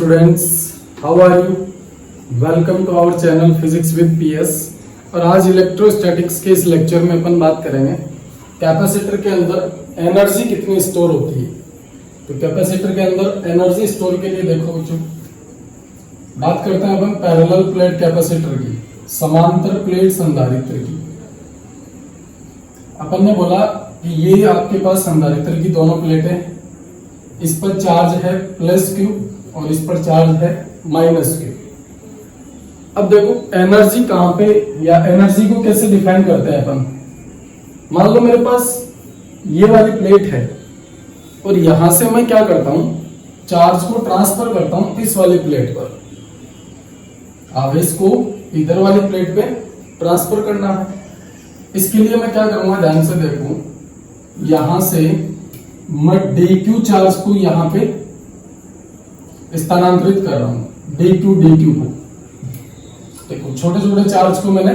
Students, how are you? Welcome to our channel physics with PS. और आज electrostatics के इस लेक्चर में अपन बात करेंगे कैपेसिटर के अंदर एनर्जी कितनी स्टोर होती है। तो कैपेसिटर के अंदर एनर्जी स्टोर के लिए देखो बच्चों, बात करते हैं अपन पैरेलल प्लेट कैपेसिटर की, समांतर प्लेट संधारित्र की। अपन ने बोला कि ये आपके पास संधारित्र की दोनों प्लेटें, इस पर चार्ज है प्लस क्यू और इस पर चार्ज है माइनस क्यू। अब देखो एनर्जी कहां पे, या एनर्जी को कैसे डिफाइन करते हैं अपन। मान लो मेरे पास ये वाली प्लेट है और यहां से मैं क्या करता हूं, चार्ज को ट्रांसफर करता हूं इस वाली प्लेट पर। आवेश को इधर वाली प्लेट पे ट्रांसफर करना है। इसके लिए मैं क्या करूंगा, ध्यान से देखो, यहां से मैं dq चार्ज को यहां पे स्थानांतरित कर रहा हूं, dq को। देखो छोटे छोटे चार्ज को मैंने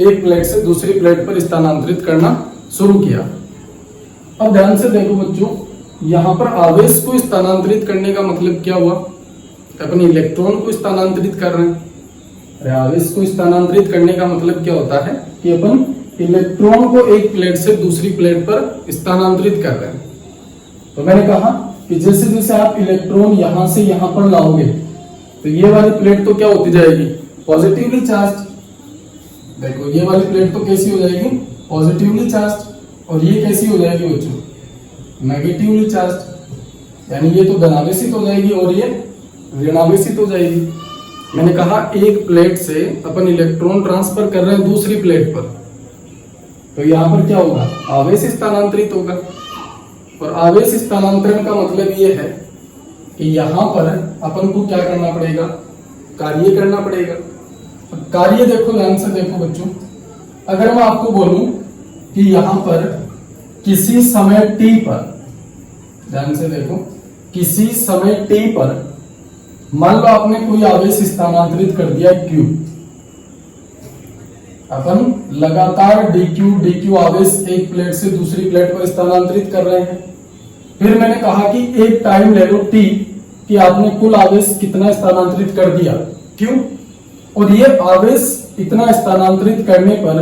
एक प्लेट से दूसरी प्लेट पर स्थानांतरित करना शुरू किया। अब ध्यान से देखो बच्चों, यहां पर आवेश को स्थानांतरित करने का मतलब क्या हुआ, अपन इलेक्ट्रॉन को स्थानांतरित कर रहे हैं। अरे आवेश को स्थानांतरित करने का मतलब क्या होता है कि अपन इलेक्ट्रॉन को एक प्लेट से दूसरी प्लेट पर स्थानांतरित कर रहे हैं। तो मैंने कहा कि जैसे जैसे आप इलेक्ट्रॉन यहां से यहां पर लाओगे तो ये वाली प्लेट तो क्या होती जाएगी, पॉजिटिवली चार्ज। देखो ये वाली प्लेट तो कैसी हो जाएगी, पॉजिटिवली चार्ज, और ये कैसी हो जाएगी बच्चों, नेगेटिवली चार्ज। यानी ये तो धनावेशित हो जाएगी और ये ऋणावेशित हो जाएगी। मैंने कहा एक प्लेट से अपन इलेक्ट्रॉन ट्रांसफर कर रहे हैं दूसरी प्लेट पर, तो यहां पर क्या होगा, आवेश स्थानांतरित होगा। और आवेश स्थानांतरण का मतलब ये है कि यहां पर अपन को क्या करना पड़ेगा, कार्य करना पड़ेगा। कार्य देखो, ध्यान से देखो बच्चों, अगर मैं आपको बोलूं कि यहां पर किसी समय t पर, ध्यान से देखो, किसी समय t पर मान लो आपने कोई आवेश स्थानांतरित कर दिया q, अपन लगातार dq आवेश एक प्लेट से दूसरी प्लेट पर स्थानांतरित कर रहे हैं। फिर मैंने कहा कि एक टाइम ले लो t कि आपने कुल आवेश कितना स्थानांतरित कर दिया q, और ये आवेश इतना स्थानांतरित करने पर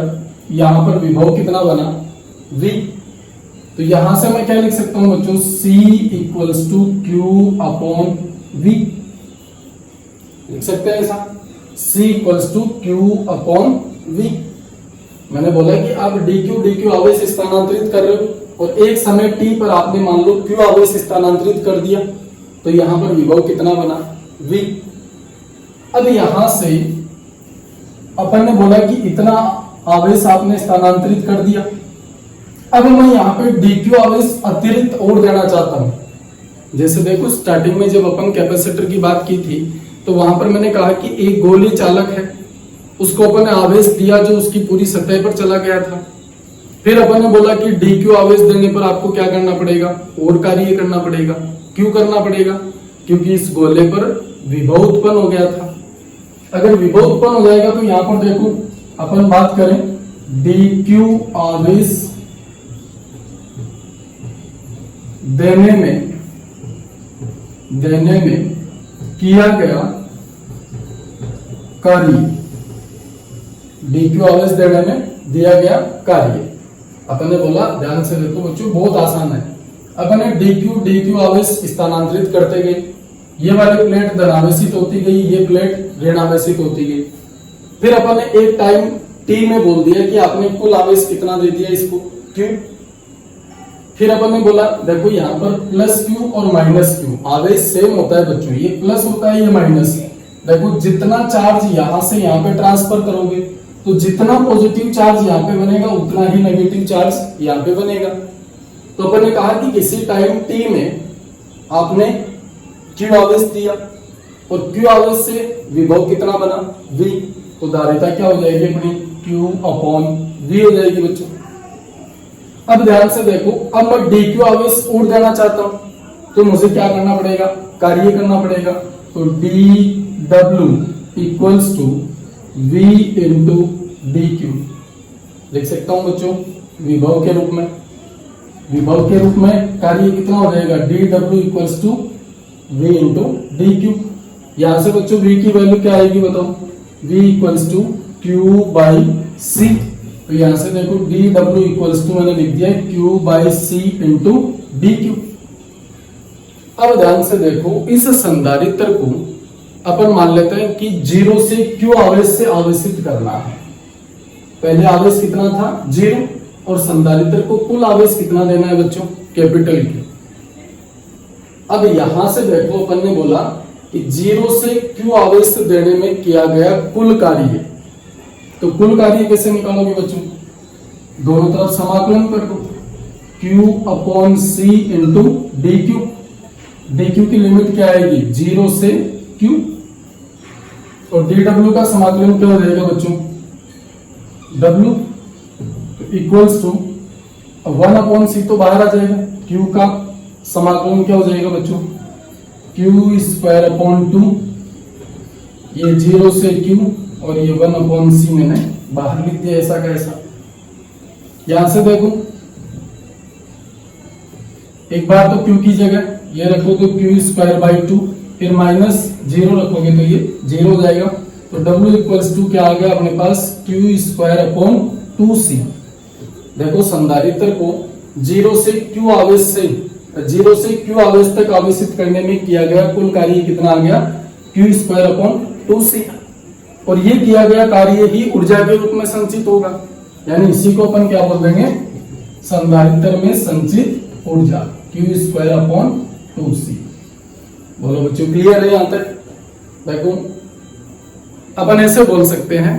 यहां पर विभव कितना बना, v। तो यहां से मैं क्या लिख सकता हूं बच्चों, c equals to q upon v। लिख सकते हैं ऐसा, c equals to q upon v। मैंने बोला कि आप dq आवेश स्थानांतरित कर रहे हो और एक समय t पर आपने मान लो q आवेश स्थानांतरित कर दिया, तो यहां पर विभव कितना बना, v। अब यहां से अपन ने बोला कि इतना आवेश आपने स्थानांतरित कर दिया। अब मैं यहां पे dq आवेश अतिरिक्त और देना चाहता हूं। जैसे देखो स्टार्टिंग में जब अपन कैपेसिटर की बात की थी तो वहां पर मैंने कहा कि एक गोली चालक है, उसको अपन ने आवेश दिया जो उसकी पूरी सतह पर चला गया था। फिर अपन ने बोला कि dq आवेश देने पर आपको क्या करना पड़ेगा, और कार्य करना पड़ेगा। क्यों करना पड़ेगा, क्योंकि इस गोले पर विभव उत्पन्न हो गया था। अगर विभव उत्पन्न हो जाएगा तो यहां पर देखो अपन बात करें dq आवेश देने में किया गया कार्य, dq आवेश देने में दिया गया कार्य। अपन ने बोला, ध्यान से देखो बच्चों, बहुत आसान है। अपन ने dq आवेश स्थानांतरित करते गए, ये वाली प्लेट धनावेशित होती गई, ये प्लेट ऋणावेशित होती गई। फिर अपन ने एक टाइम t में बोल दिया कि आपने कुल आवेश कितना दे दिया इसको, q। फिर अपन ने बोला देखो यहाँ पर प्लस q और माइनस q, आवेश सेम होता है बच्चों, ये प्लस होता है ये माइनस। देखो जितना चार्ज यहां से यहां पे ट्रांसफर करोगे तो जितना पॉजिटिव चार्ज यहाँ पे बनेगा उतना ही नेगेटिव चार्ज यहाँ पे बनेगा। तो अपन ने कहा कि किसी टाइम t में आपने q आवेश दिया और q आवेश से विभव कितना बना, v। तो धारिता क्या हो जाएगी अपनी, q अपॉन v हो जाएगी बच्चों। अब ध्यान से देखो, अब मैं dq आवेश और देना चाहता हूं तो मुझे क्या करना पड़ेगा, कार्य करना पड़ेगा। तो dw equals to v into dq लिख सकता हूं बच्चों, विभव के रूप में। विभव के रूप में कार्य कितना हो जाएगा, dw equals to v into D Q. यहां से बच्चों v की वैल्यू क्या आएगी बताओ, v equals to q by c. तो यहां से देखो डी डब्ल्यू इक्वल्स टू मैंने लिख दिया Q by C into D Q. अब ध्यान से देखो, इस संधारित्र को अपन मान लेते हैं कि 0 से क्यू आवेश से आवेशित करना है। पहले आवेश कितना था 0, और संधारित्र को कुल आवेश कितना देना है बच्चों, कैपिटल क्यू। अब यहां से देखो, अपन ने बोला कि 0 से क्यू आवेश देने में किया गया कुल कार्य, तो कुल कार्य कैसे निकालोगे बच्चों, दोनों तरफ समाकलन कर दो, Q upon C into D Q. D Q की लिमिट क्या आएगी 0 से Q, और डी डब्ल्यू का समाकलन क्या हो जाएगा बच्चों, W equals to 1 upon C तो बाहर आ जाएगा, Q का समाकलन क्या हो जाएगा बच्चों, Q स्क्वायर अपॉन 2, ये 0 से Q और ये 1 अपॉन C मैंने बाहर लिख दिया ऐसा कैसा। यहां से देखो, एक बार तो Q की जगह ये रखोगे Q स्क्वायर बाई 2, फिर माइनस 0 रखोगे तो ये 0 हो जाएगा। तो W इक्वल्स टू क्या आ गया अपने पास, Q स्क्वायर अपॉन 2C। देखो संधारित्र को 0 से Q आवेश से 0 से Q आवेश तक आवेशित करने में किया गया कुल कार्य कितना आ गया, Q स्क्वायर अपॉन 2C। और ये किया गया कार्य ही ऊर्जा के रूप में संचित होगा, यानी इसी को अपन क्या बोल देंगे, संधारित्र में संचित ऊर्जा Q स्क्वायर अपॉन 2C। बोलो बच्चों क्लियर है यहां तक। देखो अपन ऐसे बोल सकते हैं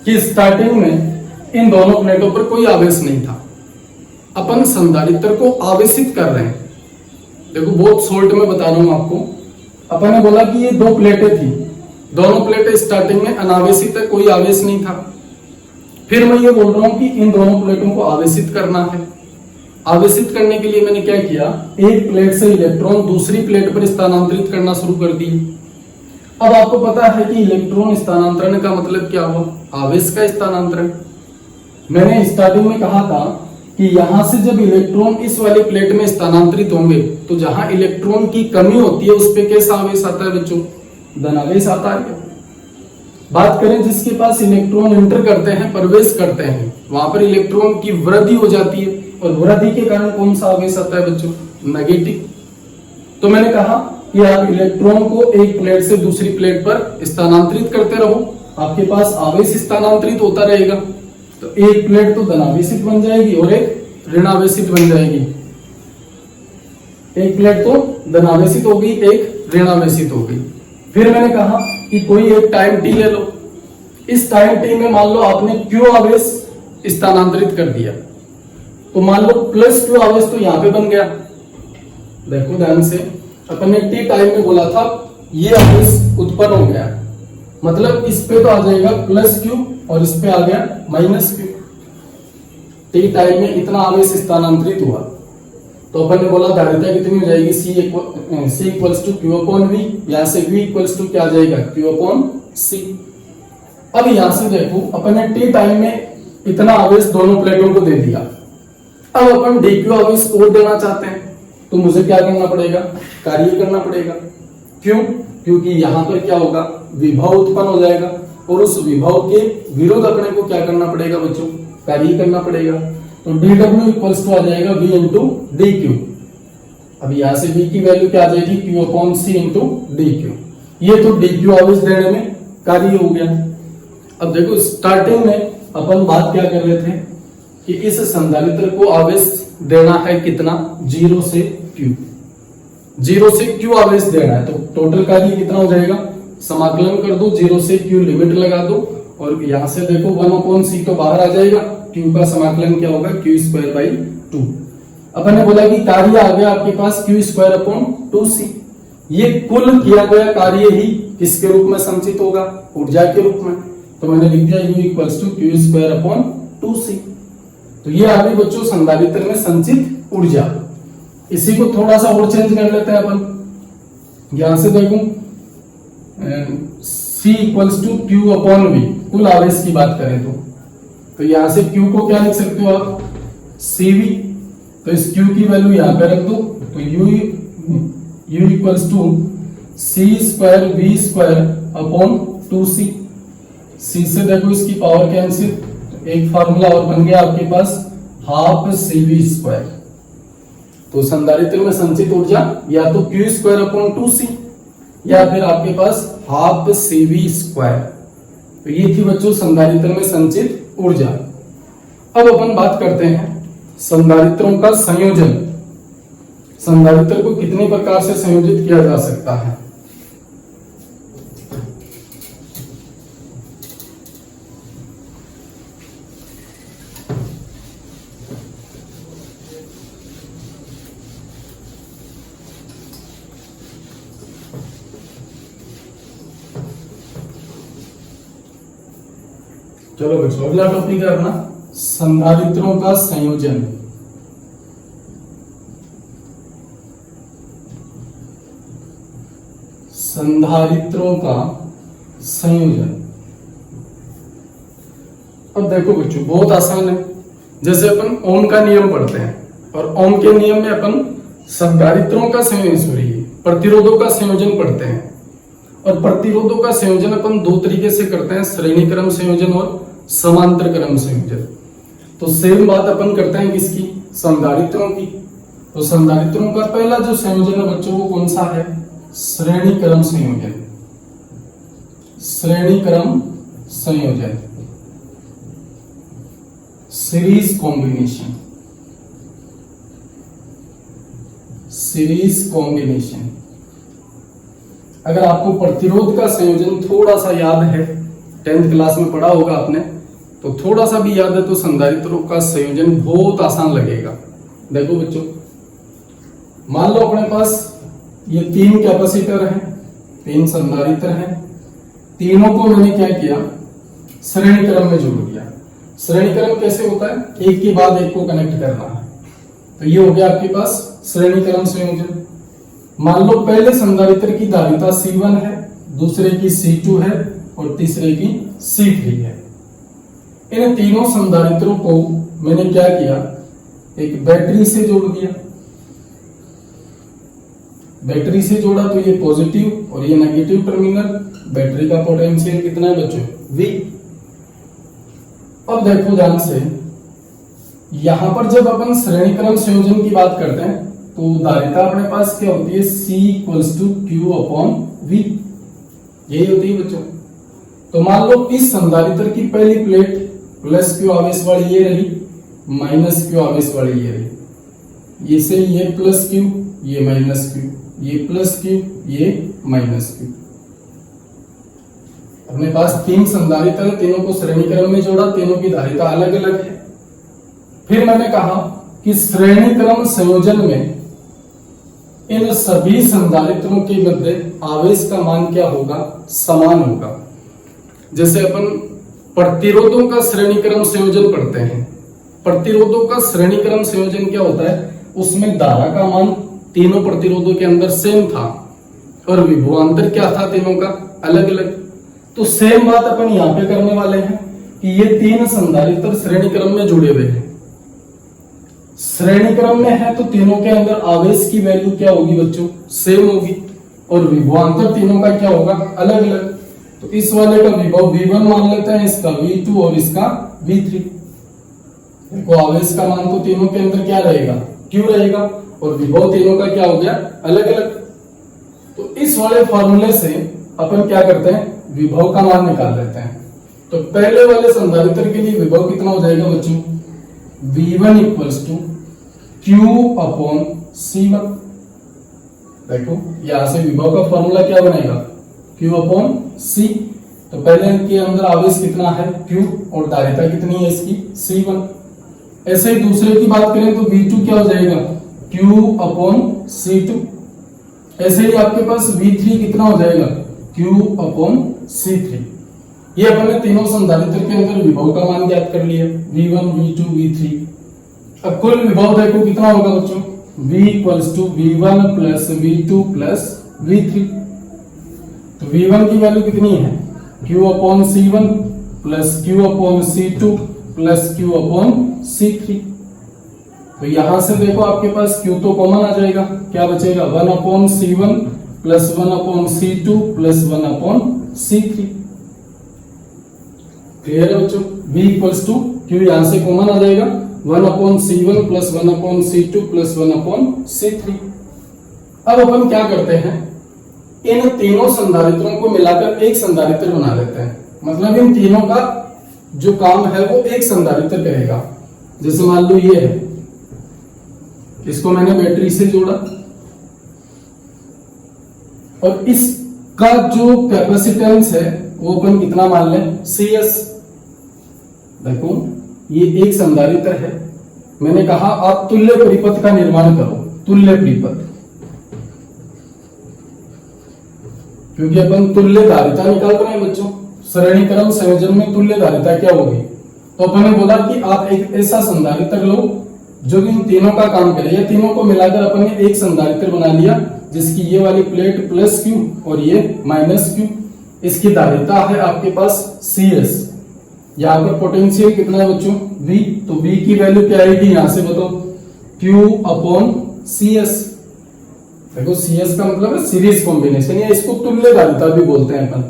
कि स्टार्टिंग में इन दोनों प्लेटों पर कोई आवेश नहीं था, अपन संधारित्र को आवेशित कर रहे हैं। देखो बहुत शॉर्ट में बता रहा हूं आपको, अपन ने बोला कि ये 2 प्लेटें थी, दोनों प्लेटें स्टार्टिंग में अनावेशित है, कोई आवेश नहीं था। फिर मैं ये बोल रहा हूं कि इन दोनों प्लेटों को आवेशित करना है। आवेशित करने के लिए मैंने क्या किया, एक प्लेट से इलेक्ट्रॉन दूसरी प्लेट पर स्थानांतरित करना शुरू कर दिए। अब आपको पता है कि इलेक्ट्रॉन स्थानांतरण का मतलब क्या हुआ, आवेश का स्थानांतरण। मैंने स्टार्टिंग में कहा था कि यहां से जब इलेक्ट्रॉन इस वाली प्लेट में स्थानांतरित होंगे तो जहां इलेक्ट्रॉन की कमी होती है उस पर कैसा आवेश आता है बच्चों, धनावेश आता है। बात करें जिसके पास इलेक्ट्रॉन एंटर करते हैं, प्रवेश करते हैं, वहां पर इलेक्ट्रॉन की वृद्धि हो जाती है, और वृद्धि के कारण कौन सा आवेश आता है बच्चों, नेगेटिव। तो मैंने कहा कि आप इलेक्ट्रॉन को एक प्लेट से दूसरी प्लेट पर स्थानांतरित करते रहो, आपके पास आवेश स्थानांतरित होता रहेगा। तो एक प्लेट तो धनावेशित बन जाएगी और एक ऋणावेशित बन जाएगी। एक प्लेट तो धनावेशित हो गई, एक ऋणावेशित हो गई। फिर मैंने कहा कि कोई एक टाइम टी ले लो, इस टाइम टी में मान लो आपने क्यू आवेश स्थानांतरित कर दिया, तो मान लो प्लस क्यू आवेश तो यहां पे बन गया। देखो ध्यान से, अपन ने टी टाइम में बोला था ये आवेश उत्पन्न हो गया, मतलब इस पे तो आ जाएगा प्लस क्यू और इस पे आ गया माइनस क्यू। टी टाइम में इतना आवेश स्थानांतरित हुआ, तो अपन ने बोला धारिता कितनी हो जाएगी, C equals to Q upon V. यहां से V इक्वल्स टू क्या आ जाएगा, क्यू अपॉन C। अब यहां से देखो, अपन ने टी टाइम में इतना आवेश दोनों प्लेटों को दे दिया। अब अपन dq आवेश और देना चाहते हैं, तो मुझे क्या करना पड़ेगा, कार्य करना पड़ेगा। क्यों, क्योंकि यहां पर क्या होगा, विभव उत्पन्न हो जाएगा, और उस विभव के विरोध अपने को क्या करना पड़ेगा बच्चों, कार्य करना पड़ेगा। तो dw इक्वल्स टू आ जाएगा v इंटू डी क्यू। अब यहां से v की वैल्यू क्या आ जाएगी, q upon c into D Q. ये तो dq आवेश देने में कार्य हो गया। अब देखो स्टार्टिंग में अपन बात क्या कर रहे थे कि इस संधारित्र को आवेश देना है कितना, 0 से q। 0 से q आवेश देना है, तो टोटल कार्य कितना हो जाएगा, समाकलन कर दो, 0 से q लिमिट लगा दो, और यहां से देखो 1 अपॉन c तो बाहर आ जाएगा, q का समाकलन क्या होगा, q स्क्वायर बाई 2। अपन ने बोला कि कार्य आ गया आपके पास q स्क्वायर अपॉन 2c। ये कुल किया गया कार्य ही किसके रूप में संचित होगा, ऊर्जा के रूप में। तो मैंने लिख दिया u equals to q square upon 2c। तो ये आ गई बच्चों संधारित्र में संचित ऊर्जा। इसी को थोड़ा सा और चेंज कर लेते हैं अपन। यहां से देखो C equals to Q upon V, कुल आवेश की बात करें तो यहां से Q को क्या लिख सकते हो आप, CV। तो इस Q की वैल्यू यहां पे रख दो, तो U equals to c² v² upon 2c। c से देखो इसकी पावर कैंसिल, एक फार्मूला और बन गया आपके पास हाफ cv²। तो संधारित्र में संचित ऊर्जा या तो q² अपॉन 2c या फिर आपके पास हाफ cv²। तो ये थी बच्चों संधारित्र में संचित ऊर्जा। अब अपन बात करते हैं संधारित्रों का संयोजन। संधारित्र को कितने प्रकार से संयोजित किया जा सकता है। चलो बच्चों अगला टॉपिक है अपना संधारित्रों का संयोजन। संधारित्रों का संयोजन। अब देखो बच्चों बहुत आसान है। जैसे अपन ओम का नियम पढ़ते हैं और ओम के नियम में अपन संधारित्रों का संयोजन प्रतिरोधों का संयोजन पढ़ते हैं। और प्रतिरोधों का संयोजन अपन दो तरीके से करते हैं, श्रेणी क्रम संयोजन और समांतर क्रम संयोजन। तो सेम बात अपन करते हैं किसकी, संधारित्रों की। तो संधारित्रों का पहला जो संयोजन है बच्चों वो कौन सा है, श्रेणी क्रम संयोजन। श्रेणी क्रम संयोजन, सीरीज कॉम्बिनेशन। Series combination. अगर आपको प्रतिरोध का संयोजन थोड़ा सा याद है, 10th क्लास में पढ़ा होगा आपने, तो थोड़ा सा भी याद है तो संधारित्रों का संयोजन बहुत आसान लगेगा। देखो बच्चों मान लो अपने पास ये 3 कैपेसिटर हैं, 3 संधारित्र हैं। तीनों को मैंने क्या किया, श्रेणी क्रम में जोड़ दिया। श्रेणी क्रम कैसे होता है, एक के बाद एक को कनेक्ट करना है। तो ये हो गया आपके पास श्रेणी क्रम संयोजन। मान लो पहले संधारित्र की धारिता C1 है, दूसरे की C2 है और तीसरे की C3 है। इन तीनों संधारित्रों को मैंने क्या किया, एक बैटरी से जोड़ दिया। बैटरी से जोड़ा तो ये पॉजिटिव और ये नेगेटिव टर्मिनल। बैटरी का पोटेंशियल कितना है बच्चों, V। अब देखो ध्यान से, यहां पर जब अपन श्रेणी क्रम संयोजन की बात करते हैं तो धारिता अपने पास क्या होती है, C = Q अपॉन V। यही होती है बच्चों। तो मान लो इस संधारित्र की पहली प्लेट +Q आवेश वाली ये रही, -Q आवेश वाली ये रही। ये से ये +Q, ये -Q, ये +Q, ये -Q। अपने पास 3 संधारित्र है, तीनों को श्रेणी क्रम में जोड़ा, तीनों की धारिता अलग अलग है। फिर मैंने कहा कि श्रेणी क्रम संयोजन में इन सभी संधारित्रों के मध्य आवेश का मान क्या होगा, समान होगा। जैसे अपन प्रतिरोधों का श्रेणी क्रम संयोजन पढ़ते हैं। प्रतिरोधों का श्रेणी क्रम संयोजन क्या होता है, उसमें धारा का मान तीनों प्रतिरोधों के अंदर सेम था और विभवांतर क्या था तीनों का, अलग अलग। तो सेम बात अपन यहां पे करने वाले हैं कि ये 3 संधारित्र श्रेणी क्रम में जुड़े हुए हैं। श्रेणी क्रम में है तो तीनों के अंदर आवेश की वैल्यू क्या होगी बच्चों, सेम होगी। और विभवांतर तीनों का क्या होगा, अलग अलग। तो इस वाले का विभव V1 मान लेते हैं, इसका V2 और इसका V3। देखो आवेश का मान तो तीनों के अंदर क्या रहेगा, Q रहेगा, और विभव तीनों का क्या हो गया, अलग अलग। तो इस वाले फॉर्मूले से अपन क्या करते हैं, विभव का मान निकाल लेते हैं। तो पहले वाले संधारित्र के लिए विभव कितना हो जाएगा बच्चों, V1 = Q अपॉन C1। देखो यहां से विभव का फॉर्मूला क्या बनेगा, Q अपॉन C। तो पहले के अंदर आवेश कितना है, Q, और धारिता कितनी है इसकी, C1। ऐसे ही दूसरे की बात करें तो V2 क्या हो जाएगा, Q अपॉन C2। ऐसे ही आपके पास V3 कितना हो जाएगा, Q अपॉन C3। ये अपन ने तीनों संधारित्र के अंदर विभव का मान ज्ञात कर लिया, V1, V2, V3। अब कुल विभव देखो कितना होगा बच्चों, V = V1 + V2 + V3। तो V1 की वैल्यू कितनी है, Q upon C1 + Q upon C2 + Q upon C3। तो यहां से देखो आपके पास Q तो कॉमन आ जाएगा, क्या बचेगा, 1 upon C1 plus 1/C2 plus 1/C3। Clear है बच्चों? V इक्वल्स टू Q यहां से कॉमन आ जाएगा 1/C1 plus 1/C2 plus 1/C3। अब अपन क्या करते हैं, इन तीनों संधारित्रों को मिलाकर एक संधारित्र बना लेते हैं। मतलब इन तीनों का जो काम है वो एक संधारित्र करेगा। जैसे मान लो ये है, इसको मैंने बैटरी से जोड़ा और इसका जो कैपेसिटेंस है वो अपन कितना मान लें, CS। देखो ये एक संधारित्र है, मैंने कहा आप तुल्य परिपथ का निर्माण करो, तुल्य परिपथ, क्योंकि अपन तुल्य धारिता निकाल रहे हैं बच्चों। श्रेणी क्रम संयोजन में तुल्य धारिता क्या होगी, तो अपन ने बोला कि आप एक ऐसा संधारित्र लो जो इन तीनों का काम करे। ये तीनों को मिलाकर अपन ने एक संधारित्र बना लिया, जिसकी ये वाली प्लेट प्लस Q और ये माइनस Q। इसकी धारिता है आपके पास CS। यहाँ पर पोटेंशियल कितना है बच्चों, V। तो V की वैल्यू क्या आएगी यहां से बताओ, Q/CS। देखो CS का मतलब है सीरीज कॉम्बिनेशन, या इसको तुल्य धारिता भी बोलते हैं अपन।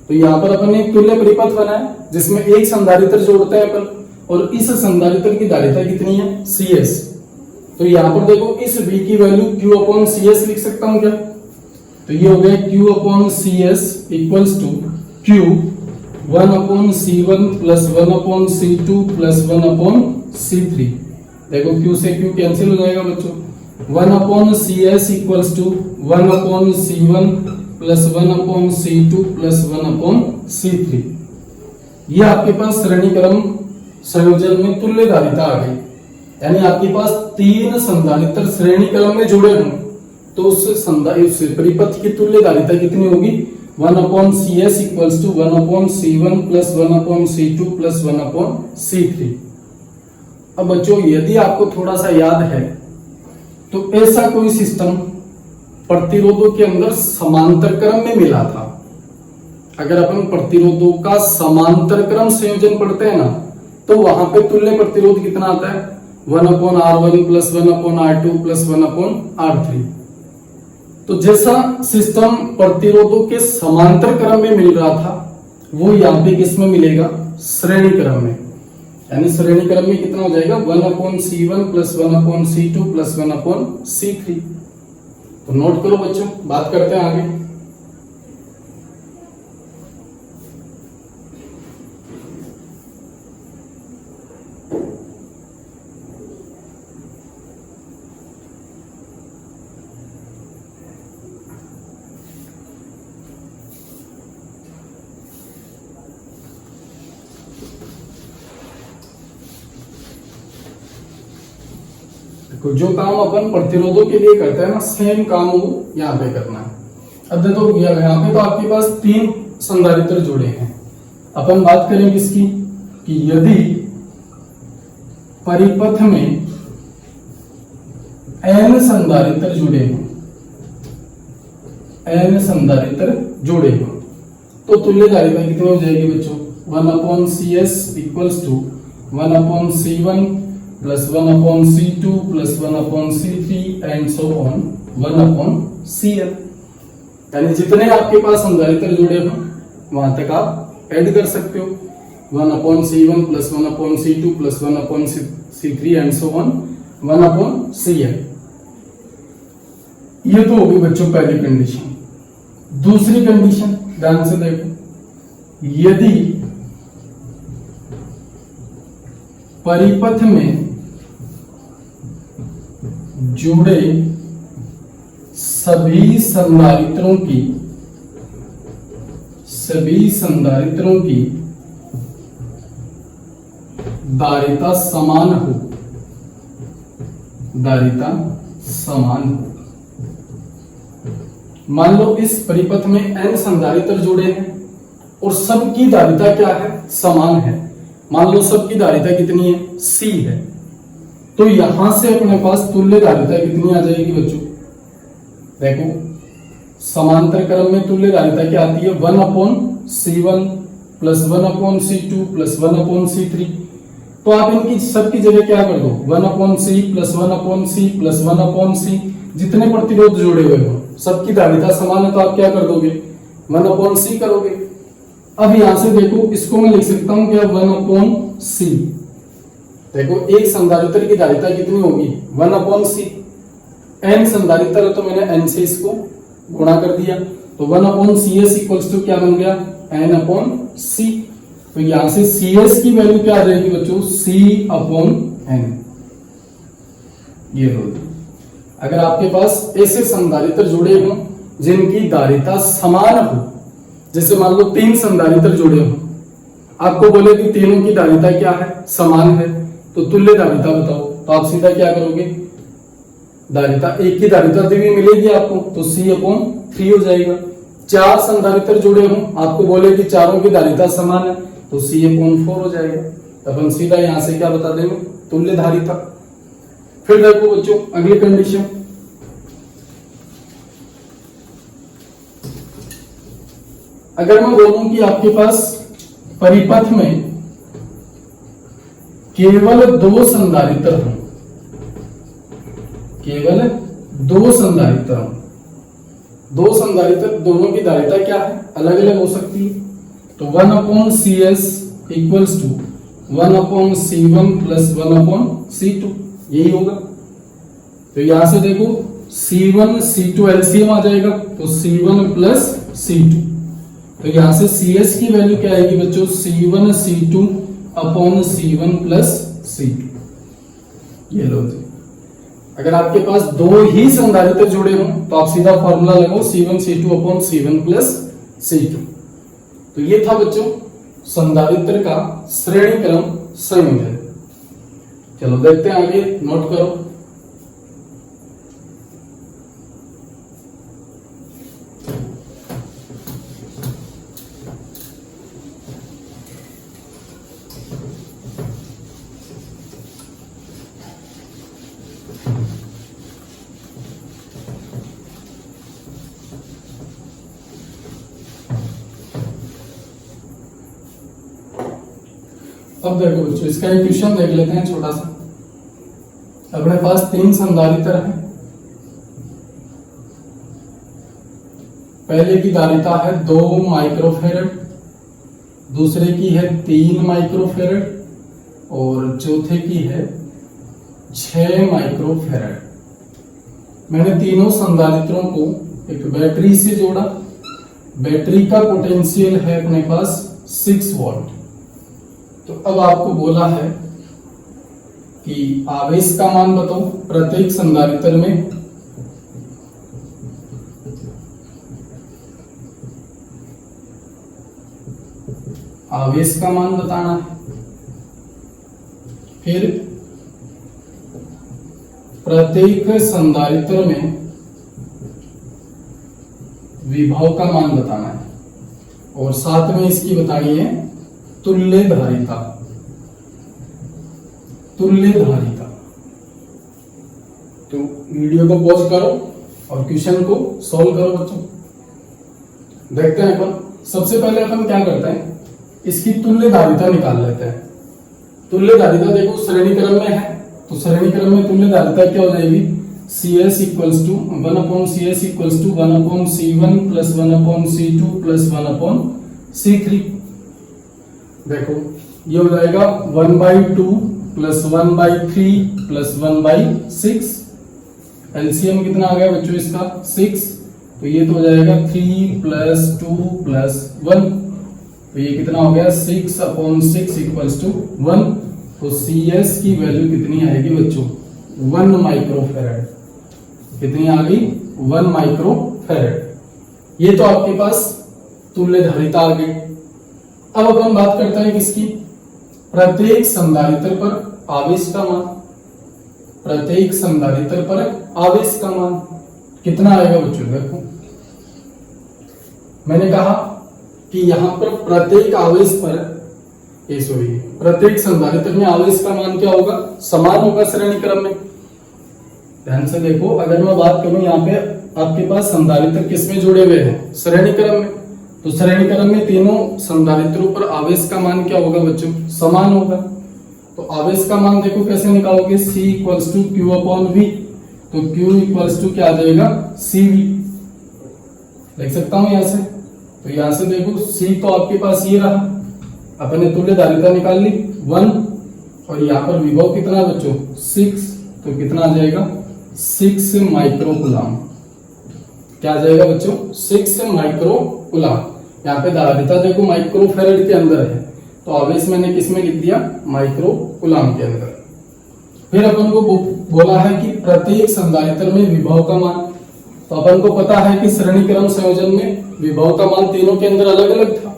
तो यहाँ पर अपन ने एक तुल्य परिपथ बनाया जिसमें एक संधारित्र जोड़ते हैं अपन, और इस संधारित्र की धारिता कितनी है, CS। तो यहाँ पर देखो इस V की वैल्यू Q/CS लिख सकता हूं क्या, तो ये हो गया Q/CS equals to Q 1/C1 plus 1/C2 plus 1/C3। देखो Q से Q कैंसिल हो जाएगा बच्चों। 1/CS equals to 1/C1 plus 1/C2 plus 1/C3। ये आपके पास श्रेणी क्रम संयोजन में तुल्य धारिता आ गई। यानी आपके पास तीन संधारित्र श्रेणी क्रम में जुड़े हों तो उस परिपथ की तुल्य धारिता कितनी होगी, 1/CS equals to 1/C1 plus 1/C2 plus 1/C3। अब बच्चों यदि आपको थोड़ा सा याद है तो ऐसा कोई सिस्टम प्रतिरोधों के अंदर समांतर क्रम में मिला था। अगर अपन प्रतिरोधों का समांतर क्रम संयोजन पढ़ते हैं ना, तो वहां पे तुल्य प्रतिरोध कितना आता है, 1/R1 plus 1/R2 plus 1/R3। तो जैसा सिस्टम प्रतिरोधों के समांतर क्रम में मिल रहा था वो यहाँ पे किस में मिलेगा, श्रेणी क्रम में। यानी श्रेणी क्रम में कितना हो जाएगा, 1/C1 plus 1/C2 plus 1/C3। तो नोट करो बच्चों, बात करते हैं आगे। तो जो काम अपन प्रतिरोधों के लिए करते हैं ना, सेम काम वो यहाँ पे करना है। अब देखो यहाँ पे तो आपके पास तीन संधारित्र जुड़े हैं। अपन बात करेंगे इसकी कि यदि परिपथ में n संधारित्र जुड़े हों, n संधारित्र जुड़े हों तो तुल्य धारिता कितनी हो जाएगी बच्चों, 1/CS equals to 1/C1 plus 1/C2 plus 1/C3 and so on 1/CL। यानी जितने आपके पास संधारित्र जुड़े हो वहां तक आप ऐड कर सकते हो, 1/C1 plus 1/C2 plus 1/C3 and so on 1/CL। ये तो होगी बच्चों पहली कंडीशन। दूसरी कंडीशन ध्यान से देखो, यदि परिपथ में जुड़े सभी संधारित्रों की धारिता समान हो, मान लो इस परिपथ में n संधारित्र जुड़े हैं और सबकी धारिता क्या है, समान है। मान लो सबकी धारिता कितनी है, C है। तो यहां से अपने पास तुल्य धारिता कितनी आ जाएगी बच्चों, देखो समांतर क्रम में तुल्य धारिता क्या आती है, 1/C1 plus 1/C2 plus 1/C3। तो आप इनकी सबकी जगह क्या कर दो 1/c plus 1/c plus 1/c, जितने प्रतिरोध जुड़े हुए हो सबकी धारिता समान है तो आप क्या कर दोगे 1/c करोगे। अब यहां से देखो इसको मैं लिख सकता हूं क्या 1/c। देखो एक संधारित्र की धारिता कितनी होगी 1/c, n संधारित्र है तो मैंने n से इसको गुणा कर दिया तो 1/cs इक्वल्स टू क्या बन गया n/c। तो यहां से cs की वैल्यू क्या आ जाएगी बच्चों c/n। ये लो, अगर आपके पास ऐसे संधारित्र जुड़े हों जिनकी धारिता समान हो, जैसे मान लो 3 संधारित्र जुड़े हो, आपको बोले कि तीनों की धारिता क्या है समान है तो तुल्य धारिता बताओ, तो आप सीधा क्या करोगे धारिता एक की धारिता भी मिलेगी आपको तो c/3 हो जाएगा। 4 संधारित्र जुड़े हों, आपको बोले कि चारों की धारिता समान है तो c/4 हो जाएगा। अपन सीधा यहां से क्या बता देंगे तुल्य धारिता। फिर देखो बच्चों अगली कंडीशन, अगर मैं बोलूं कि आपके पास परिपथ में केवल 2 संधारित्र हों, केवल 2 संधारित्र हों, 2 संधारित्र दोनों की धारिता क्या है अलग अलग हो सकती है तो 1/cs equals to 1/c1 plus 1/c2 यही होगा। तो यहां से देखो c1 c2 एलसीएम आ जाएगा तो c1 प्लस c2, तो यहां से cs की वैल्यू क्या आएगी बच्चों c1 c2 upon c1 plus c2। ये लो जी, अगर आपके पास 2 ही संधारित्र जुड़े हों तो आप सीधा फॉर्मूला लगाओ c1 c2 upon c1 plus c2। तो ये था बच्चों संधारित्र का श्रेणी क्रम संयोजन। चलो देखते हैं आगे, नोट करो। अब देखो बच्चों इसका एक क्वेश्चन देख लेते हैं छोटा सा। अपने पास 3 संधारित्र हैं, पहले की धारिता है 2 माइक्रोफेरेड, दूसरे की है 3 माइक्रोफेरेड और चौथे की है 6 माइक्रोफेरेड। मैंने तीनों संधारित्रों को एक बैटरी से जोड़ा, बैटरी का पोटेंशियल है अपने पास 6 वोल्ट। तो अब आपको बोला है कि आवेश का मान बताओ प्रत्येक संधारित्र में। आवेश का मान बताना है, फिर प्रत्येक संधारित्र में विभव का मान बताना है और साथ में इसकी बतानी है तुल्य धारिता। तुल्य धारिता। तो वीडियो को पॉज करो और क्वेश्चन को सॉल्व करो बच्चों। देखते हैं अपन, सबसे पहले अपन क्या करते हैं इसकी तुल्य धारिता निकाल लेते हैं। तुल्य धारिता देखो श्रेणी क्रम में है तो श्रेणी क्रम में तुल्य धारिता क्या हो जाएगी CS equals to 1/CS equals to 1/C1 plus 1/C2 plus 1/C3। देखो ये हो जाएगा 1/2 प्लस 1/3 प्लस 1/6। एलसीएम कितना आ गया बच्चों इसका 6, तो ये तो हो जाएगा 3 प्लस 2 प्लस 1, तो ये कितना हो गया 6/6 इक्वल्स टू 1। तो CS की वैल्यू कितनी आएगी बच्चों 1 माइक्रोफेरेड। कितनी आ गई 1 माइक्रोफेरेड। ये तो आपके पास तुल्य धारिता आ गई। अब अपन बात करते हैं किसकी प्रत्येक संधारित्र पर आवेश का मान। प्रत्येक संधारित्र पर आवेश का मान कितना आएगा बच्चों। देखो मैंने कहा कि यहां पर प्रत्येक आवेश पर प्रत्येक संधारित्र में आवेश का मान क्या होगा समान होगा श्रेणी क्रम में। ध्यान से देखो, अगर मैं बात करूं यहाँ पे आपके पास संधारित्र किसमें जुड़े हुए हैं श्रेणी क्रम में, तो श्रेणी क्रम में तीनों संधारित्रों पर आवेश का मान क्या होगा बच्चों समान होगा। तो आवेश का मान देखो कैसे निकालोगे, C equals to Q upon V, तो Q इक्वल्स टू क्या आ जाएगा, CV। देख सकता हूं यहां से, तो यहां से देखो C तो आपके पास ये रहा, अपने तुल्य धारिता निकाल ली 1, और यहाँ पर विभव कितना है बच्चों 6, तो कितना आ जाएगा 6 माइक्रो कूलम। क्या आ जाएगा बच्चों 6 माइक्रो कूलम। यहाँ पे धारिता देखो माइक्रो फैराड के अंदर है, तो आवेश मैंने किस में लिख दिया, माइक्रो कूलम के अंदर। फिर अपन को बोला है कि प्रत्येक संधारित्र में विभव का मान, तो अपन को पता है कि श्रेणी क्रम संयोजन में विभव का मान तीनों के अंदर अलग अलग था।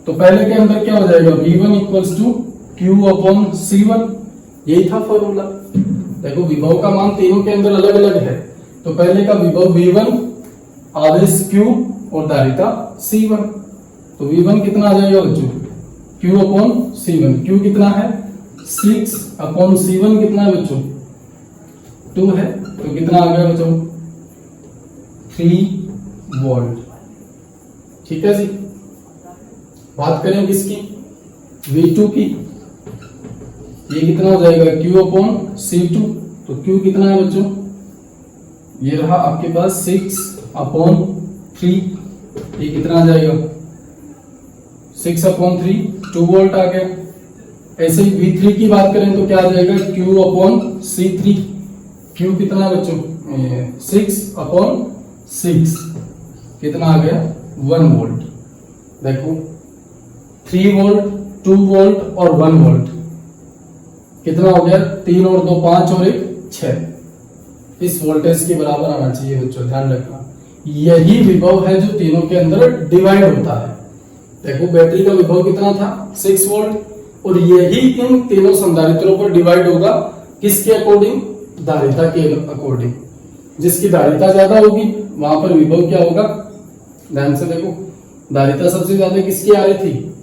तो पहले के अंदर क्या हो जाएगा, V1 equals to Q upon C1, यही था फॉर्मूला। देखो विभव का मान तीनों के अंदर अलग अलग है, तो पहले का विभव V1, आवेश Q और धारिता C1, तो V1 कितना आ जाएगा बच्चों, Q अपॉन C1, Q कितना है 6 अपॉन C1 कितना है बच्चों 2 है, तो कितना आ गया बच्चों 3 वोल्ट। ठीक है जी। बात करें किसकी, V2 की, ये कितना हो जाएगा Q अपॉन C2, तो Q कितना है बच्चों, ये रहा आपके पास 6 अपॉन 3, ये कितना आ जाएगा 6 अपॉन 3, 2 वोल्ट आ गया। ऐसे ही V3 की बात करें तो क्या आ जाएगा Q अपॉन C3, Q कितना है बच्चों 6 अपॉन 6, कितना आ गया 1 वोल्ट। देखो 3 वोल्ट, 2 वोल्ट और 1 वोल्ट, कितना हो गया 3 और 2 5 और 1 6। इस वोल्टेज के बराबर आना चाहिए बच्चों, ध्यान रखना। यही विभव है जो तीनों के अंदर डिवाइड होता है। देखो बैटरी का विभव कितना था 6 वोल्ट, और यही इन तीनों संधारित्रों पर डिवाइड होगा किसके अकॉर्डिंग, धारिता के अकॉर्डिंग। जिसकी धारिता ज्यादा होगी वहां पर विभव क्या होगा, ध्यान से देखो, धारिता सबसे ज्यादा किसकी आ रही थी,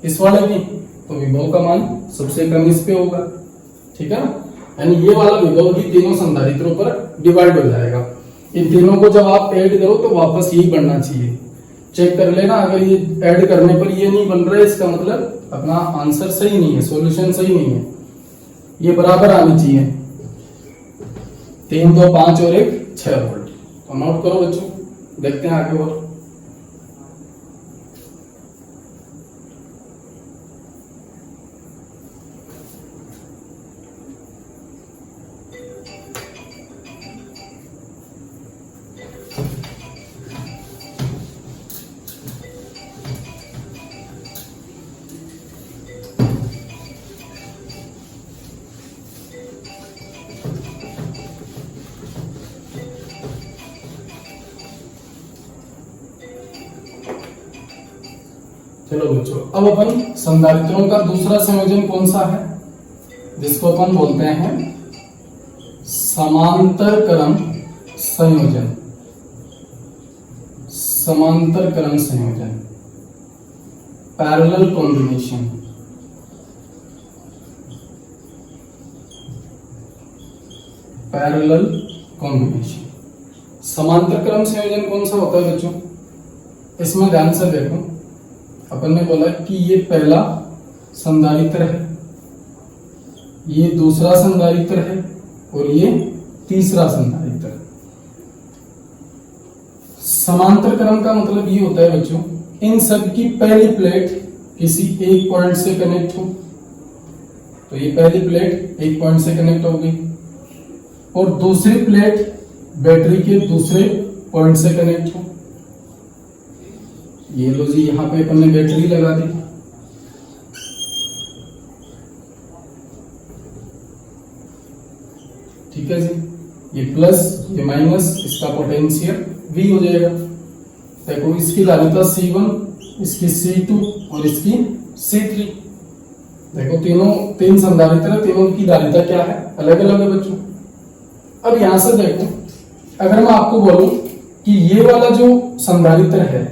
इस वाले की, तो विभव का मान सबसे कम इस पे होगा। ठीक है ना, यानी ये वाला विभव ही तीनों संधारित्रों पर डिवाइड हो जाएगा। इन तीनों को जब आप ऐड करो तो वापस यही बनना चाहिए। चेक कर लेना, अगर ये ऐड करने पर ये नहीं बन रहा है, इसका मतलब अपना आंसर सही नहीं है, सॉल्यूशन सही नहीं है। ये बराबर आनी चाहिए, 3 2 5 और 1 6 वोल्ट। तो नोट करो बच्चों, देखते हैं आगे और। चलो बच्चों, अब अपन संधारित्रों का दूसरा संयोजन कौन सा है, जिसको अपन बोलते हैं समांतर क्रम संयोजन। समांतर क्रम संयोजन, पैरेलल कॉम्बिनेशन। पैरेलल कॉम्बिनेशन, समांतर क्रम संयोजन कौन सा होता है बच्चों, इसमें ध्यान से देखो। अपन ने बोला कि ये पहला संधारित्र है, ये दूसरा संधारित्र है और ये तीसरा संधारित्र। समांतर क्रम का मतलब ये होता है बच्चों, इन सब की पहली प्लेट किसी एक पॉइंट से कनेक्ट हो, तो ये पहली प्लेट एक पॉइंट से कनेक्ट हो गई, और दूसरी प्लेट बैटरी के दूसरे पॉइंट से कनेक्ट हो। ये लो जी, यहां पे अपन ने बैटरी लगा दी, ठीक है जी। ये प्लस ये माइनस, इसका पोटेंशियल V हो जाएगा। देखो इसकी धारिता C1, इसकी C2 और इसकी C3। देखो तीन संधारित्र, तीनों की धारिता क्या है, अलग अलग है बच्चों। अब यहां से देखो, अगर मैं आपको बोलूं कि ये वाला जो संधारित्र है,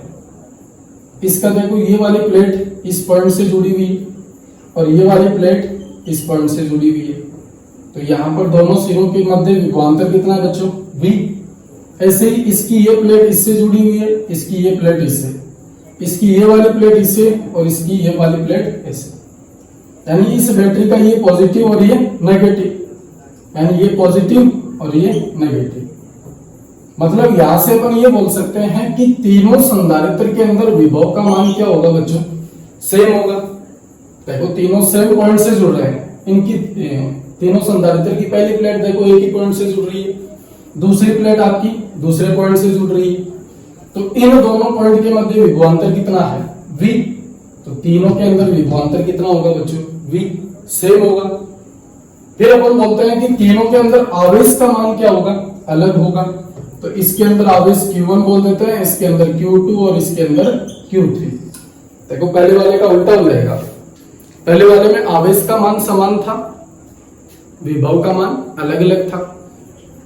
इसका देखो ये वाली प्लेट इस पॉइंट से जुड़ी हुई है और ये वाली प्लेट इस पॉइंट से जुड़ी हुई है, तो यहां पर दोनों सिरों के मध्य विभवांतर कितना है बच्चों V। ऐसे ही इसकी ये प्लेट इससे जुड़ी हुई है, इसकी ये प्लेट इससे, इसकी ये वाली प्लेट इससे और इसकी ये वाली प्लेट इससे। यानी इस बैटरी का ये पॉजिटिव और ये नेगेटिव, यानी ये पॉजिटिव और ये नेगेटिव। मतलब यहां से अपन ये बोल सकते हैं कि तीनों संधारित्र के अंदर विभव का मान क्या होगा बच्चों, सेम होगा। देखो तीनों सेम पॉइंट से जुड़ रहे हैं, इनकी तीनों संधारित्र की पहली प्लेट देखो एक ही पॉइंट से जुड़ रही है, दूसरी प्लेट आपकी दूसरे पॉइंट से जुड़ रही है, तो इन दोनों पॉइंट के मध्य विभवांतर कितना है, v। तो तीनों के अंदर विभवांतर कितना होगा बच्चों, v, सेम होगा। फिर अपन बोलते हैं कि तीनों के अंदर आवेश का मान क्या होगा, अलग होगा। तो इसके अंदर आवेश Q1 बोल देते हैं, इसके अंदर Q2 और इसके अंदर Q3। देखो पहले वाले का उल्टा हो जाएगा, पहले वाले में आवेश का मान समान था, विभव का मान अलग अलग था।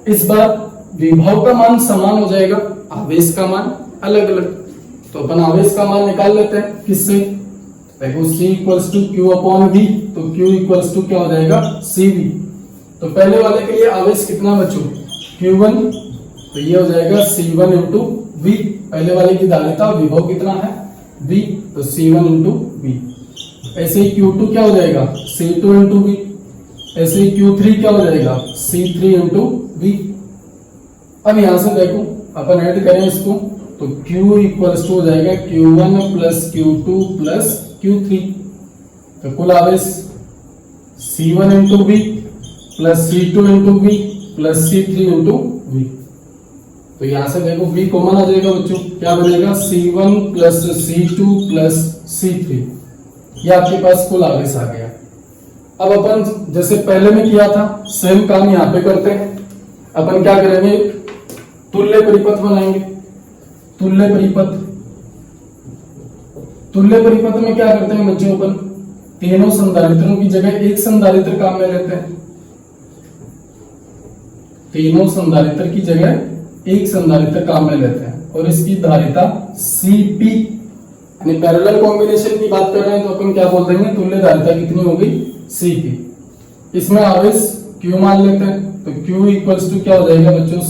इस बार विभव का मान समान हो जाएगा, आवेश का मान अलग अलग। तो अपन आवेश का मान निकाल लेते हैं, किससे, देखो C equals to Q upon V, तो Q इक्वल्स टू क्या हो जाएगा, CV। तो पहले वाले के लिए आवेश कितना बच्चों, Q1, तो ये हो जाएगा C1 इंटू V। पहले वाले की धारिता विभव कितना है, V, तो C1 इंटू V। ऐसे ही Q2 क्या हो जाएगा, C2 इंटू V। ऐसे ही Q3 क्या हो जाएगा, C3 इंटू V। अब यहां से देखो अपन ऐड करें इसको, तो Q इक्वल्स टू हो जाएगा Q1 plus Q2 plus Q3। तो कुल आवेश C1 into V plus C2 into V plus C3 into V। तो यहां से देखो V कॉमन आ जाएगा बच्चों, क्या बनेगा, C1 plus C2 plus C3। ये आपके पास कुल आवेश आ गया। अब अपन जैसे पहले में किया था सेम काम यहां पे करते हैं। अपन क्या करेंगे, तुल्य परिपथ बनाएंगे। तुल्य परिपथ, तुल्य परिपथ में क्या करते हैं बच्चों, अपन तीनों संधारित्रों की जगह एक संधारित्र काम में लेते हैं। तीनों संधारित्र की जगह एक संधारित्र काम में लेते हैं और इसकी धारिता Cp, यानी पैरेलल कॉम्बिनेशन की बात कर रहे हैं, तो अपन क्या बोल देंगे, तुल्य धारिता कितनी होगी, Cp। इसमें आवेश Q मान लेते हैं, तो Q इक्वल्स टू क्या हो जाएगा बच्चों,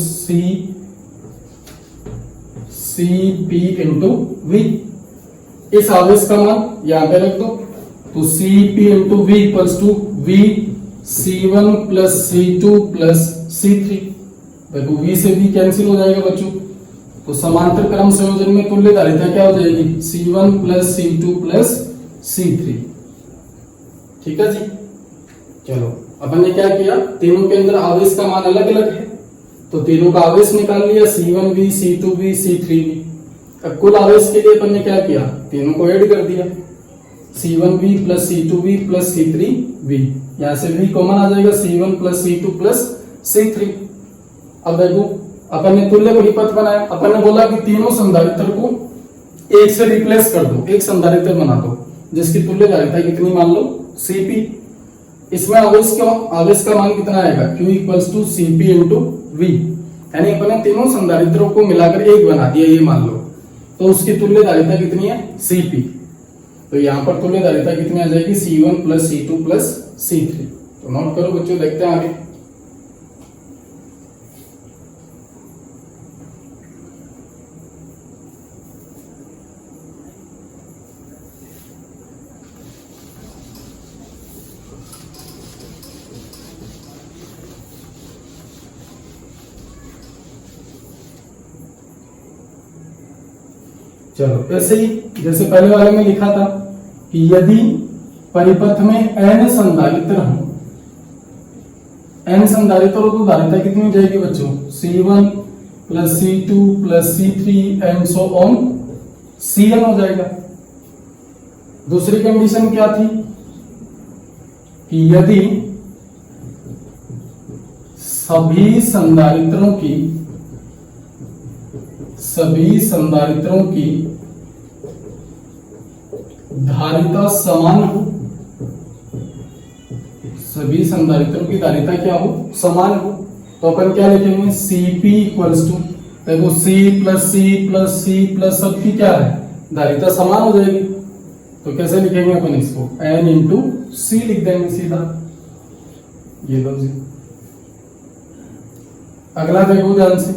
Cp इंटू V। इस आवेश का मान यहां पे रख दो, तो Cp into V equals to V C1 plus C2 plus C3। देखो V से V कैंसिल हो जाएगा बच्चों, तो समांतर क्रम संयोजन में तुल्य धारिता क्या हो जाएगी, C1 plus C2 plus C3। ठीक है जी। चलो अपन ने क्या किया, तीनों के अंदर आवेश का मान अलग अलग है, तो तीनों का आवेश निकाल लिया, C1V C2V C3V। अब कुल आवेश के लिए अपन ने क्या किया, तीनों को ऐड कर दिया, C1V plus C2V plus C3V। यहां से V कॉमन आ जाएगा, C1 plus C2 plus C3। अब देखो अपन ने तुल्य परिपथ बनाया, अपन ने बोला कि तीनों संधारित्र को एक से रिप्लेस कर दो, एक संधारित्र बना दो जिसकी तुल्य धारिता कितनी मान लो, Cp। इसमें आवेश का मान कितना आएगा, Q equals to Cp into V। यानी अपन ने तीनों संधारित्रों को मिलाकर एक बना दिया, ये मान लो, तो उसकी तुल्य धारिता कितनी है, Cp। तो यहां पर तुल्य धारिता कितनी आ जाएगी, C1 plus C2 plus C3। तो नोट करो बच्चों, देखते हैं आगे। चलो ऐसे ही जैसे पहले वाले में लिखा था कि यदि परिपथ में n संधारित्र हो, n संधारित्र हो तो धारिता कितनी हो जाएगी बच्चों, C1 plus C2 plus C3 and so on Cn हो जाएगा। दूसरी कंडीशन क्या थी कि यदि सभी संधारित्रों की धारिता समान हो, सभी संधारित्रों की धारिता क्या हो, समान हो, तो अपन क्या लिखेंगे, Cp इक्वल्स टू, देखो C plus C plus C plus सबकी क्या है, धारिता समान हो जाएगी। तो कैसे लिखेंगे अपन इसको, N इंटू C लिख देंगे सीधा, ये लो जी। अगला देखो ध्यान से,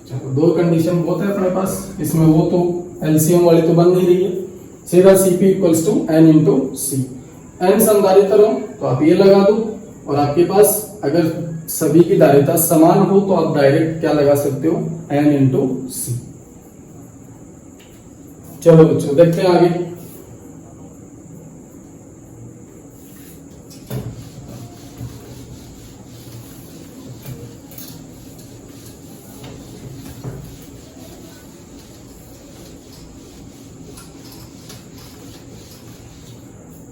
चलो दो कंडीशन बहुत है अपने पास, इसमें वो तो एलसीएम वाली तो बन नहीं रही है, सीधा Cp equals to n into C. n संधारित्र हो तो आप ये लगा दो, और आपके पास अगर सभी की धारिता समान हो तो आप डायरेक्ट क्या लगा सकते हो, n इंटू सी। चलो बच्चों देखते हैं आगे।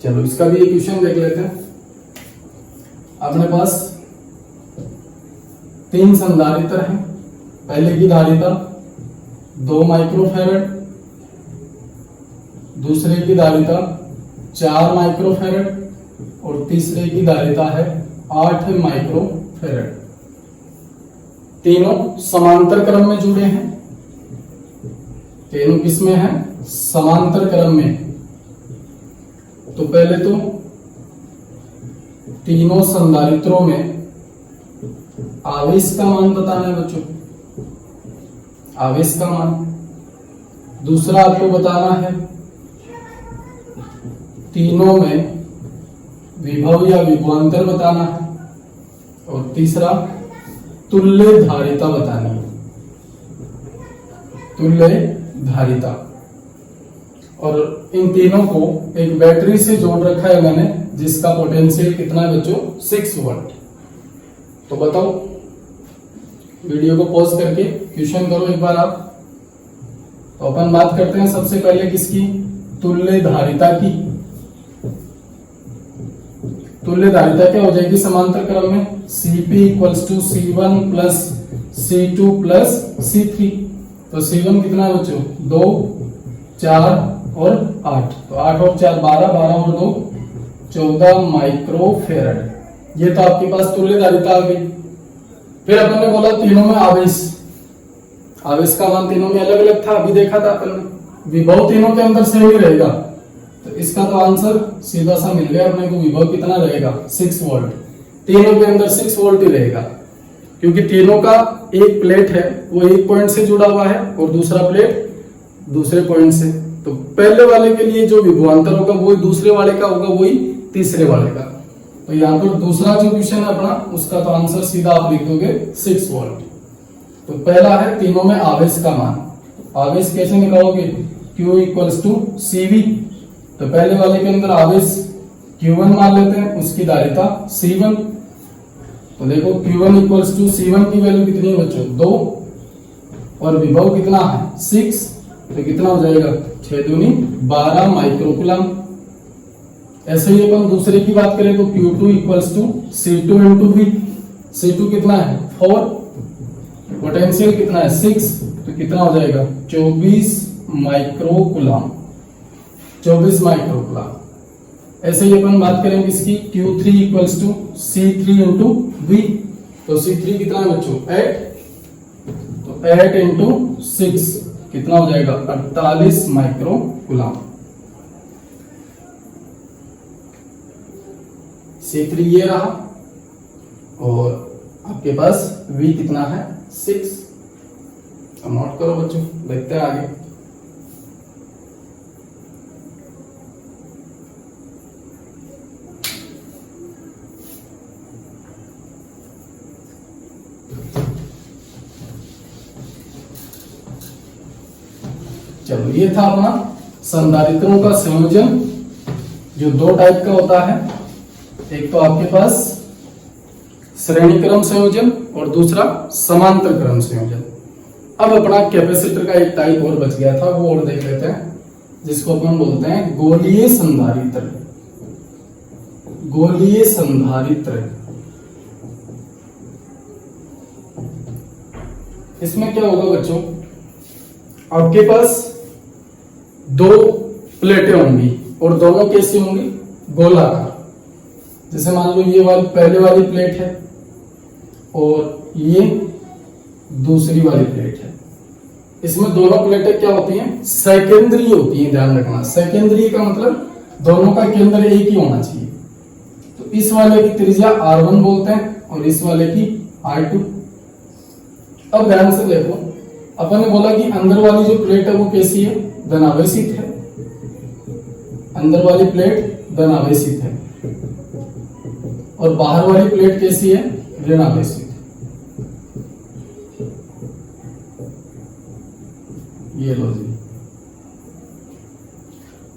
चलो इसका भी एक क्वेश्चन देख लेते हैं। अपने पास 3 संधारित्र हैं। पहले की धारिता 2 माइक्रोफैरड, दूसरे की धारिता 4 माइक्रोफैरड और तीसरे की धारिता है 8 माइक्रोफैरड। तीनों समांतर क्रम में जुड़े हैं। तीनों किसमें हैं, समांतर क्रम में। तो पहले तो तीनों संधारित्रों में आवेश का मान बताना है बच्चों, आवेश का मान। दूसरा आपको बताना है तीनों में विभव या विभवांतर बताना है, और तीसरा तुल्य धारिता बतानी है, तुल्य धारिता। और इन तीनों को एक बैटरी से जोड़ रखा है मैंने, जिसका पोटेंशियल कितना है बच्चों, 6 वोल्ट। तो बताओ, वीडियो को पॉज करके क्वेश्चन करो एक बार आप। तो अपन बात करते हैं सबसे पहले किसकी, तुल्य धारिता की। तुल्य धारिता क्या हो जाएगी समांतर क्रम में, Cp equals to C1 plus C2 plus C3। तो C1 कितना है बच्चों, 2, 4 और 8। तो 8 और 4 12, 12 और 2 14 माइक्रोफैरड। ये तो आपके पास तुल्य धारिता आ गई। फिर अपन ने बोला तीनों में आवेश, आवेश का मान तीनों में अलग अलग था, अभी देखा था अपन ने। विभव तीनों के अंदर सेम ही रहेगा, तो इसका तो आंसर सीधा सा मिल गया अपने को। विभव कितना रहेगा, 6 वोल्ट। तीनों के अंदर 6 वोल्ट ही रहेगा, क्योंकि तीनों का एक प्लेट है वो एक पॉइंट से जुड़ा हुआ है और दूसरा प्लेट दूसरे पॉइंट से। तो पहले वाले के लिए जो विभवांतर होगा वो दूसरे वाले का होगा, वही तीसरे वाले का। तो यहाँ पर दूसरा जो क्वेश्चन है अपना, उसका तो आंसर सीधा आप लिख दोगे 6 वोल्ट। तो पहला है तीनों में आवेश का मान। आवेश कैसे निकालोगे, Q इक्वल्स टू CV। तो पहले वाले के अंदर आवेश Q1 मान लेते हैं, उसकी धारिता C1। तो देखो Q1 इक्वल्स टू C1 की वैल्यू कितनी है बच्चों, 2, और विभव कितना है 6। तो कितना हो जाएगा, 6 दूनी 12 माइक्रोकूलम। ऐसे ही अपन दूसरे की बात करें तो Q2 equals to C2 into V। C2 कितना है 4, पोटेंशियल कितना है 6। तो कितना हो जाएगा 24 माइक्रोकूलम, 24 माइक्रोकूलम। ऐसे ही अपन बात करेंगे इसकी Q3 equals to C3 into V। तो C3 कितना है बच्चों 8। तो 8 इंटू 6 कितना हो जाएगा 48 माइक्रोकूलम। C3 ये रहा, और आपके पास V कितना है 6। तो नोट करो बच्चों, देखते हैं आगे। चलो ये था अपना संधारित्रों का संयोजन, जो 2 टाइप का होता है। एक तो आपके पास श्रेणी क्रम संयोजन और दूसरा समांतर क्रम संयोजन। अब अपना कैपेसिटर का एक टाइप और बच गया था, वो और देख लेते हैं, जिसको अपन बोलते हैं गोलीय संधारित्र। गोलीय संधारित्र, इसमें क्या होगा बच्चों, आपके पास 2 प्लेटें होंगी और दोनों कैसी होंगी, गोलाकार। जैसे मान लो ये वाली पहले वाली प्लेट है और ये दूसरी वाली प्लेट है। इसमें दोनों प्लेटें क्या होती हैं, सेकेंद्रीय होती हैं। ध्यान रखना, सेकेंद्रीय का मतलब दोनों का केंद्र एक ही होना चाहिए। तो इस वाले की त्रिज्या R1 बोलते हैं और इस वाले की R2। अब ध्यान से देखो, अपन ने बोला कि अंदर वाली जो प्लेट है वो कैसी है, धनावेशित है। अंदर वाली प्लेट धन आवेशित है और बाहर वाली प्लेट कैसी है, ऋण आवेशित। ये लो जी,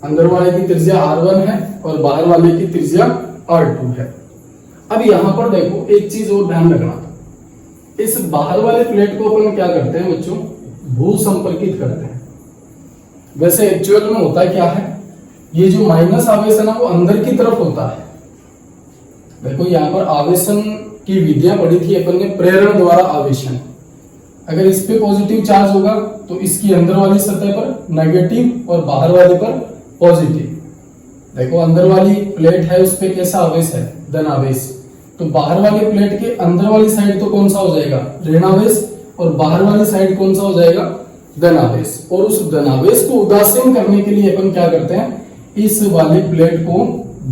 अंदर वाले की त्रिज्या R1 है और बाहर वाले की त्रिज्या R2 है। अब यहां पर देखो एक चीज और ध्यान रखना, इस बाहर वाले प्लेट को अपन क्या करते हैं बच्चों, भू संपर्कित करते हैं। वैसे एक्चुअल में होता क्या है, ये जो माइनस आवेश है ना वो अंदर की तरफ होता है। देखो यहाँ पर आवेशन की विधियां पढ़ी थी अपन ने, प्रेरण द्वारा आवेशन। अगर इस पे पॉजिटिव चार्ज होगा तो इसकी अंदर वाली सतह पर नेगेटिव और बाहर वाले पर पॉजिटिव। देखो अंदर वाली प्लेट है उस पे कैसा आवेश है, धन आवेश, तो बाहर वाली प्लेट के अंदर वाली साइड तो कौन सा हो जाएगा, ऋण आवेश, और बाहर वाली साइड कौन सा हो जाएगा, धन आवेश। और उस धन आवेश को उदासीन करने के लिए अपन क्या करते हैं, इस वाली प्लेट को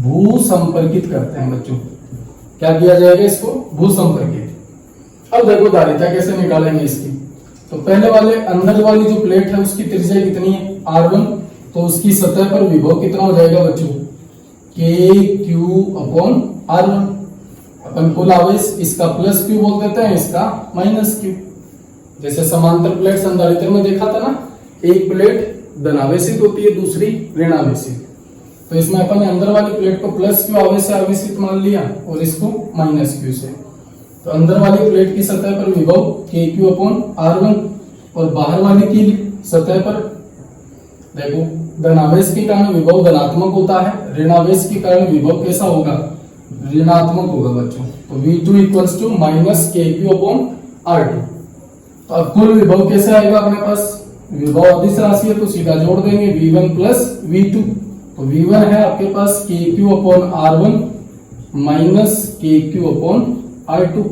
भू संपर्कित करते हैं बच्चों। क्या किया जाएगा, इसको भू संपर्कित। अब देखो धारिता कैसे निकालेंगे इसकी, तो पहले वाले अंदर वाली जो प्लेट है उसकी त्रिज्या कितनी है, R1, तो उसकी सतह पर विभव कितना हो जाएगा बच्चों, KQ/R1। अपन कुल आवेश इसका प्लस Q बोल देते हैं, इसका माइनस Q। जैसे समांतर प्लेट संधारित्र में देखा था ना, एक प्लेट धनावेशित होती है, दूसरी ऋण आवेशित। तो इसमें अपन ने अंदर वाली प्लेट को प्लस Q आवेश से आवेशित मान लिया और इसको माइनस Q से। तो अंदर वाली प्लेट की सतह पर विभव KQ/R1 और बाहर वाली की सतह पर देखो धनावेश के कारण विभव धनात्मक होता है, ऋणावेश के कारण विभव कैसा होगा, ऋणात्मक होगा बच्चों। तो V2 equals to minus KQ/R2। तो अब कुल विभव कैसे आएगा अपने पास, विभव अदिश राशि है तो सीधा जोड़ देंगे V1 प्लस V2। तो V1 है आपके पास KQ/R1 माइनस KQ/R2।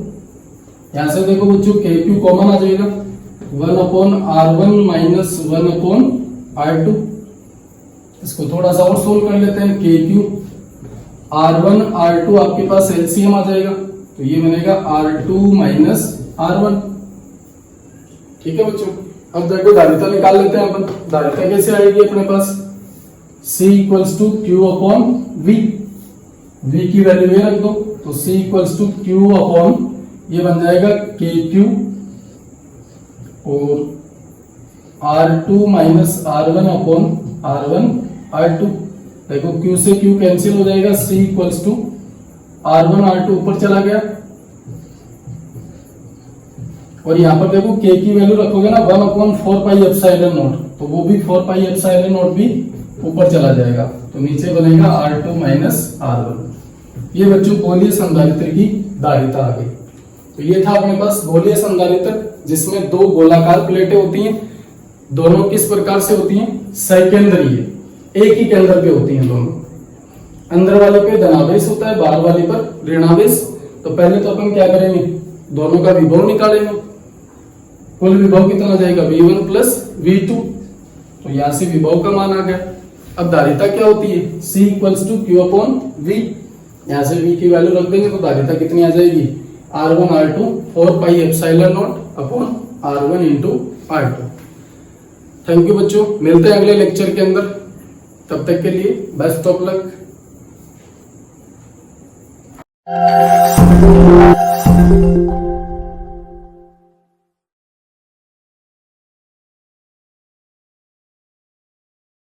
यहां से देखो बच्चों KQ कॉमन आ जाएगा, 1/R1 माइनस 1/R2। इसको थोड़ा सा और सोल्व कर लेते हैं, KQ/R1 R2 आपके पास एलसीएम आ जाएगा, तो ये बनेगा R2 माइनस R1। ठीक है बच्चों, अब देखो धारिता निकाल लेते हैं अपन। धारिता कैसे आएगी अपने पास, C equals to Q/V। V की वैल्यू ये रख दो, तो C इक्वल्स टू Q/ ये बन जाएगा KQ और R2 माइनस R1/R1 R2। देखो Q से Q कैंसिल हो जाएगा, C equals to R1 R2 ऊपर चला गया, और यहाँ पर देखो K की वैल्यू रखोगे ना 1/4πε0, तो वो भी 4πε0 भी ऊपर चला जाएगा, तो नीचे बनेगा R2 माइनस R1। ये बच्चों गोलीय संधारित्र की धारिता आ गई। तो ये था अपने पास गोलीय संधारित्र, जिसमें दो गोलाकार प्लेटें होती हैं। दोनों किस प्रकार से होती हैं, सकेंद्रीय, एक ही केंद्र पे होती हैं दोनों। अंदर वाले पे धनावेश होता है, बाहर वाले पर ऋणावेश। तो पहले तो अपन क्या करेंगे, दोनों का विभव निकालेंगे। कुल विभव कितना जाएगा, V1 प्लस V2। तो यहां से विभव का मान आ गया। अब धारिता क्या होती है, C इक्वल्स टू Q/V। यहां से V की वैल्यू रख देंगे, तो धारिता कितनी आ जाएगी, R1 R2 4πε0/R1 into R2। Thank you बच्चों, मिलते हैं अगले लेक्चर के अंदर। तब तक के लिए बेस्ट ऑफ लक।